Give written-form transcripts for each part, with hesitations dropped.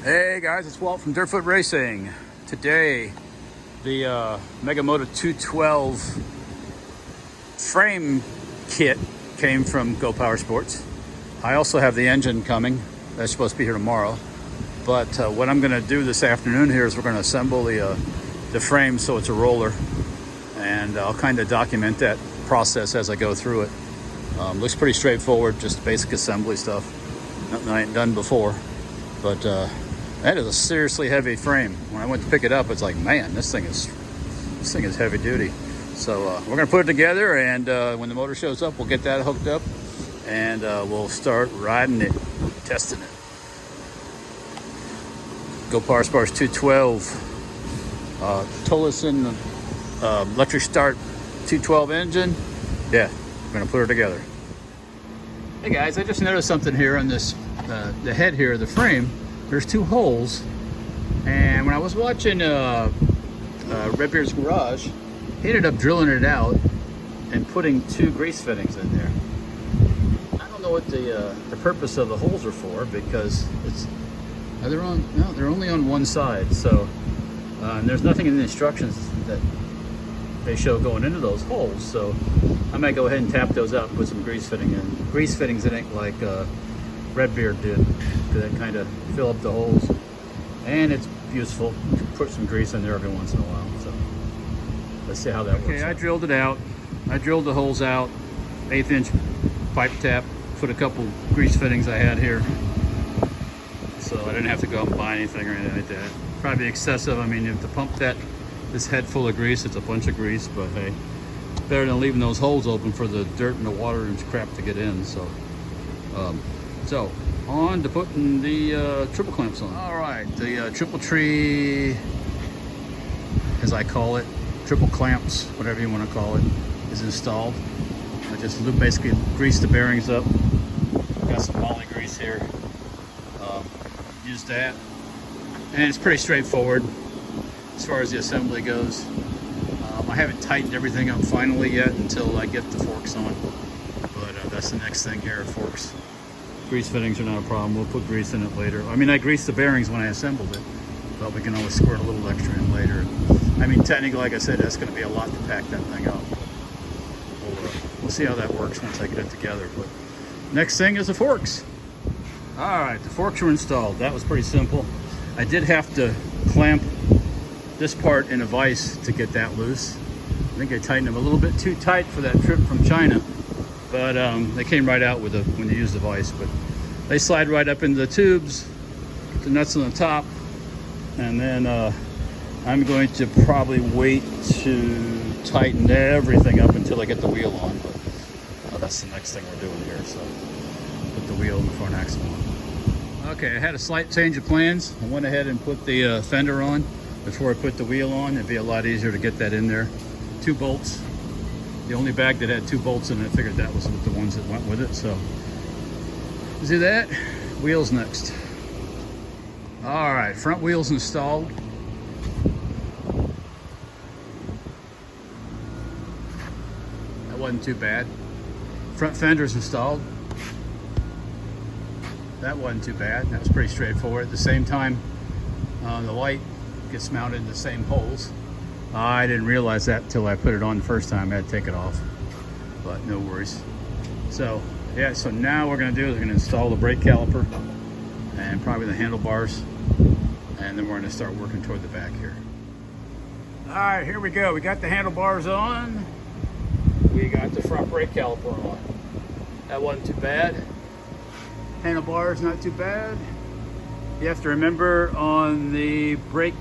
Hey guys, it's Walt from Dirtfoot Racing. Today, the Moto 212 frame kit came from Go Power Sports. I also have the engine coming. That's supposed to be here tomorrow. But what I'm going to do this afternoon here is we're going to assemble the frame so it's a roller. And I'll kind of document that process as I go through it. Looks pretty straightforward, just basic assembly stuff. Nothing I ain't done before. But that is a seriously heavy frame. When I went to pick it up, it's like, man, this thing is heavy duty. So we're gonna put it together, and when the motor shows up, we'll get that hooked up, and we'll start riding it, testing it. Go Power Sports 212 Tolleson electric start 212 engine. Yeah, we're gonna put her together. Hey guys, I just noticed something here on this the head here of the frame. There's two holes, and when I was watching Redbeard's Garage, he ended up drilling it out and putting two grease fittings in there. I don't know what the purpose of the holes are for, because they're only on one side. So and there's nothing in the instructions that they show going into those holes. So I might go ahead and tap those out and put some grease fittings in it, like Redbeard did, that kind of fill up the holes, and it's useful to put some grease in there every once in a while. So let's see how that works. Okay, I drilled it out. I drilled the holes out, 1/8 inch pipe tap, put a couple grease fittings I had here, so I didn't have to go out and buy anything or anything like that. Probably excessive. I mean, to pump this head full of grease, it's a bunch of grease, but hey, better than leaving those holes open for the dirt and the water and crap to get in. So so on to putting the triple clamps on. All right, the triple tree, as I call it, triple clamps, whatever you want to call it, is installed. I just basically grease the bearings up. Got some moly grease here. Use that, and it's pretty straightforward as far as the assembly goes. I haven't tightened everything up finally yet until I get the forks on, but that's the next thing here, forks. Grease fittings are not a problem. We'll put grease in it later. I mean, I greased the bearings when I assembled it, but we can always squirt a little extra in later. I mean, technically, like I said, that's going to be a lot to pack that thing up. We'll see how that works once I get it together. But next thing is the forks. All right, the forks were installed. That was pretty simple. I did have to clamp this part in a vise to get that loose. I think I tightened them a little bit too tight for that trip from China, but they came right out with when you use the vise. But they slide right up into the tubes, the nuts on the top, and then I'm going to probably wait to tighten everything up until I get the wheel on. But that's the next thing we're doing here. So put the wheel and the front axle on. Okay, I had a slight change of plans. I went ahead and put the fender on before I put the wheel on. It'd be a lot easier to get that in there. 2 bolts. The only bag that had 2 bolts in it, I figured that was the ones that went with it. So let's do that. Wheels next. All right, front wheels installed. That wasn't too bad. Front fenders installed. That wasn't too bad. That was pretty straightforward. At the same time, the light gets mounted in the same holes. I didn't realize that until I put it on the first time. I had to take it off, but no worries. So yeah, so now what we're going to do is we're going to install the brake caliper and probably the handlebars, and then we're going to start working toward the back here. All right, here we go. We got the handlebars on. We got the front brake caliper on. That wasn't too bad. Handlebars, not too bad. You have to remember on the brake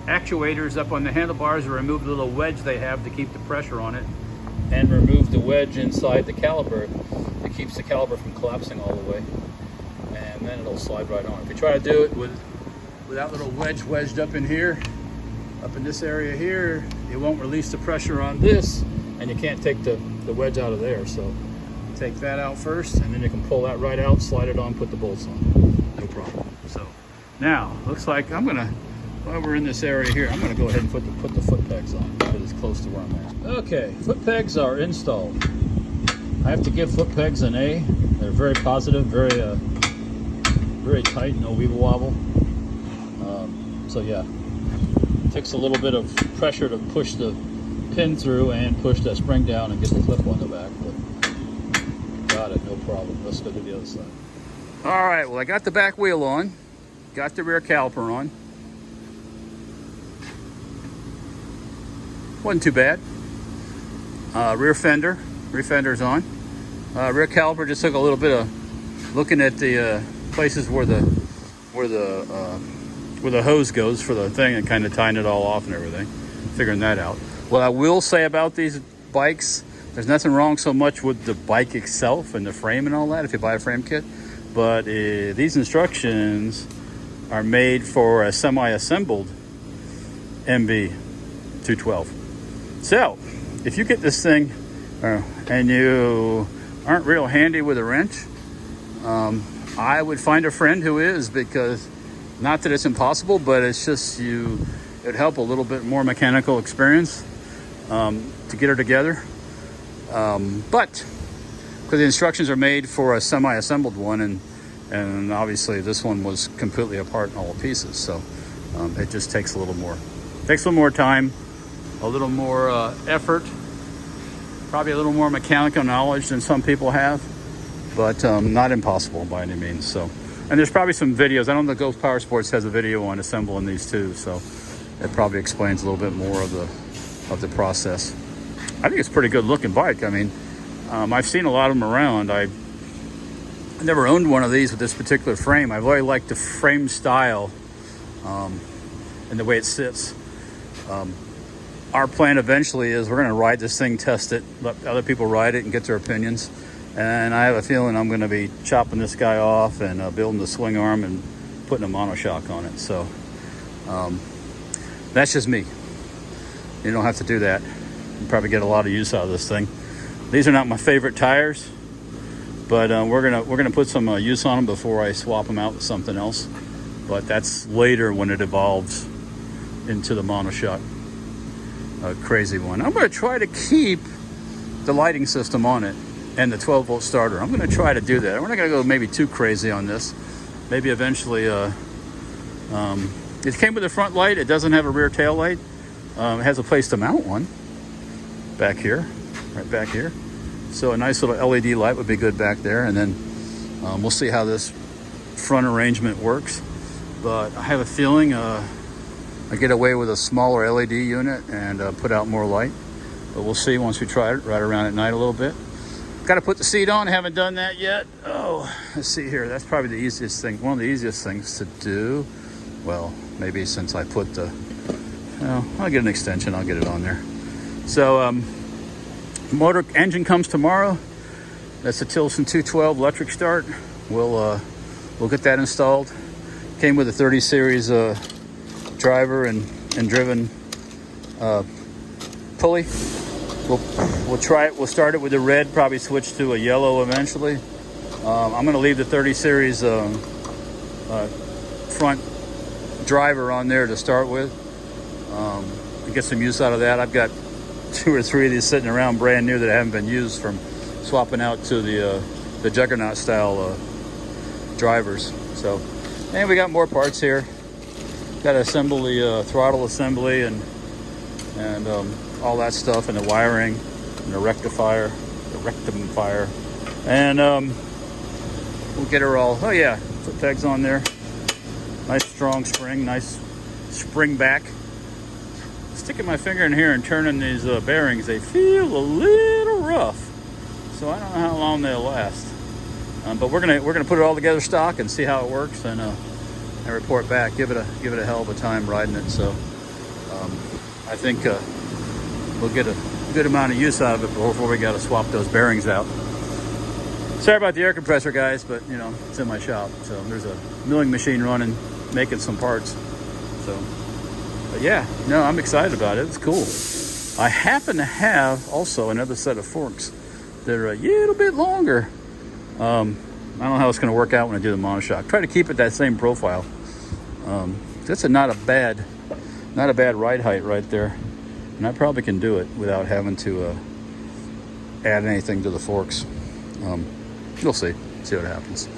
actuators up on the handlebars, to remove the little wedge they have to keep the pressure on it, and remove the wedge inside the caliper that keeps the caliper from collapsing all the way, and then it'll slide right on. If you try to do it with that little wedge wedged up in here, up in this area here, it won't release the pressure on this, and you can't take the wedge out of there. So take that out first, and then you can pull that right out, slide it on, put the bolts on, no problem. So now looks like while we're in this area here, I'm going to go ahead and put the foot pegs on, because it's close to where I'm at. Okay, foot pegs are installed. I have to give foot pegs an A. They're very positive, very very tight, no weeble wobble. So yeah, it takes a little bit of pressure to push the pin through and push that spring down and get the clip on the back, but got it, no problem. Let's go to the other side. All right, well, I got the back wheel on, got the rear caliper on. Wasn't too bad. Rear fender's on. Rear caliper just took a little bit of looking at the places where the hose goes for the thing and kind of tying it all off and everything, figuring that out. What I will say about these bikes, there's nothing wrong so much with the bike itself and the frame and all that if you buy a frame kit, but these instructions are made for a semi-assembled MB212. So if you get this thing and you aren't real handy with a wrench, I would find a friend who is, because not that it's impossible, but it's just it'd help a little bit more mechanical experience to get her together. But because the instructions are made for a semi-assembled one, and obviously this one was completely apart in all pieces, so it just takes a little more time, a little more effort, probably a little more mechanical knowledge than some people have, but not impossible by any means. So, and there's probably some videos. I don't know if Ghost Power Sports has a video on assembling these too, so it probably explains a little bit more of the process. I think it's a pretty good looking bike. I mean, I've seen a lot of them around. I never owned one of these with this particular frame. I've always liked the frame style and the way it sits. Our plan eventually is we're going to ride this thing, test it, let other people ride it and get their opinions. And I have a feeling I'm going to be chopping this guy off and building the swing arm and putting a monoshock on it. So that's just me. You don't have to do that. You probably get a lot of use out of this thing. These are not my favorite tires, but we're gonna put some use on them before I swap them out with something else. But that's later when it evolves into the monoshock. A crazy one. I'm going to try to keep the lighting system on it and the 12-volt starter. I'm going to try to do that. We're not going to go maybe too crazy on this. Maybe eventually. It came with a front light. It doesn't have a rear tail light. It has a place to mount one back here, right back here. So a nice little LED light would be good back there. And then we'll see how this front arrangement works. But I have a feeling I get away with a smaller LED unit and put out more light. But we'll see once we try it, ride around at night a little bit. Got to put the seat on. Haven't done that yet. Oh, let's see here. That's probably the easiest thing. One of the easiest things to do. Well, maybe since I put I'll get an extension. I'll get it on there. So, motor engine comes tomorrow. That's the Tilson 212 electric start. We'll get that installed. Came with a 30 series driver and driven pulley. We'll try it. We'll start it with the red, probably switch to a yellow eventually. I'm going to leave the 30 series front driver on there to start with, to get some use out of that. I've got 2 or 3 of these sitting around brand new that haven't been used from swapping out to the Juggernaut style drivers. So, and we got more parts here. Got to assemble the throttle assembly and all that stuff, and the wiring and the rectifier, and we'll get her all. Oh yeah, foot pegs on there. Nice strong spring, nice spring back. Sticking my finger in here and turning these bearings, they feel a little rough, so I don't know how long they'll last. But we're gonna put it all together stock and see how it works, and report back. Give it a hell of a time riding it. So I think we'll get a good amount of use out of it before we got to swap those bearings out. Sorry about the air compressor, guys, but you know, it's in my shop, so there's a milling machine running, making some parts. So, but yeah, no, I'm excited about it. It's cool. I happen to have also another set of forks that are a little bit longer. I don't know how it's going to work out when I do the monoshock. Try to keep it that same profile. That's not a bad ride height right there, and I probably can do it without having to add anything to the forks. We'll see what happens.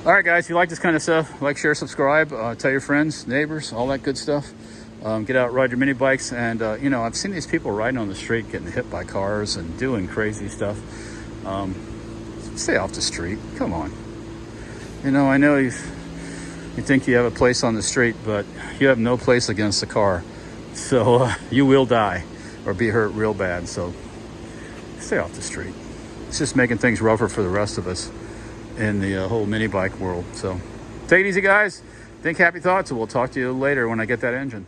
All right, guys, if you like this kind of stuff, like, share, subscribe, tell your friends, neighbors, all that good stuff. Get out, ride your mini bikes. And, you know, I've seen these people riding on the street, getting hit by cars and doing crazy stuff. Stay off the street. Come on. You know, I know you think you have a place on the street, but you have no place against the car. So you will die or be hurt real bad. So stay off the street. It's just making things rougher for the rest of us in the whole mini bike world. So take it easy, guys. Think happy thoughts, and we'll talk to you later when I get that engine.